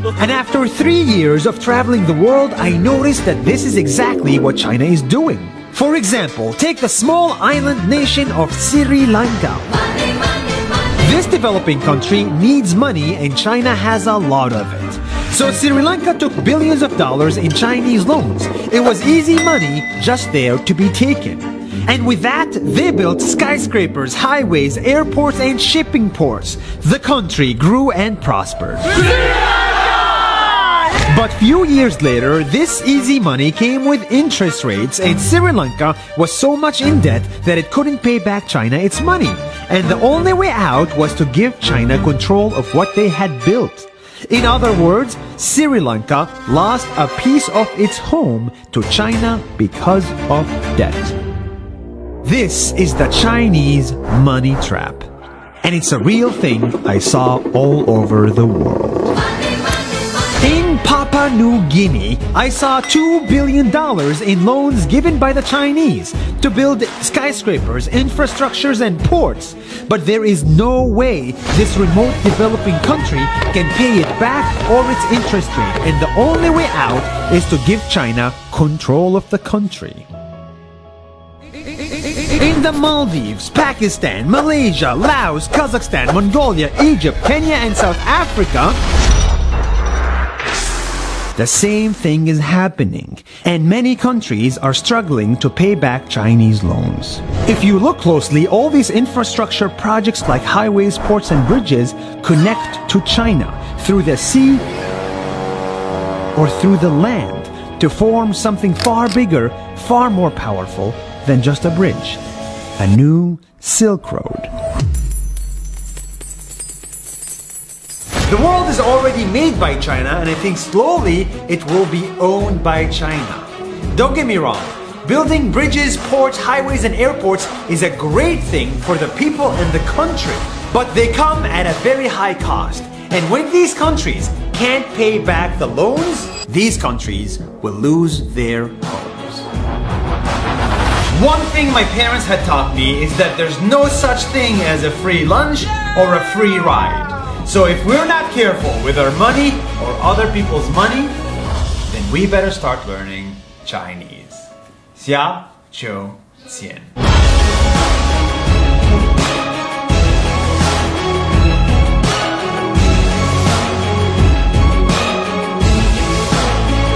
And after 3 years of traveling the world, I noticed that this is exactly what China is doing. For example, take the small island nation of Sri Lanka. This developing country needs money and China has a lot of it. So Sri Lanka took billions of dollars in Chinese loans. It was easy money just there to be taken. And with that, they built skyscrapers, highways, airports, and shipping ports. The country grew and prospered. But few years later, this easy money came with interest rates, and Sri Lanka was so much in debt that it couldn't pay back China its money. And the only way out was to give China control of what they had built. In other words, Sri Lanka lost a piece of its home to China because of debt. This is the Chinese money trap. And it's a real thing I saw all over the world. In Papua New Guinea, I saw $2 billion in loans given by the Chinese to build skyscrapers, infrastructures, and ports. But there is no way this remote developing country can pay it back or its interest rate, and the only way out is to give China control of the country. In the Maldives, Pakistan, Malaysia, Laos, Kazakhstan, Mongolia, Egypt, Kenya, and South Africa, the same thing is happening, and many countries are struggling to pay back Chinese loans. If you look closely, all these infrastructure projects like highways, ports, and bridges connect to China through the sea or through the land to form something far bigger, far more powerful than just a bridge. A new Silk Road. The world is already made by China, and I think slowly it will be owned by China. Don't get me wrong, building bridges, ports, highways, and airports is a great thing for the people and the country, but they come at a very high cost. And when these countries can't pay back the loans, these countries will lose their homes. One thing my parents had taught me is that there's no such thing as a free lunch or a free ride. So if we're not careful with our money or other people's money, then we better start learning Chinese. 下周见。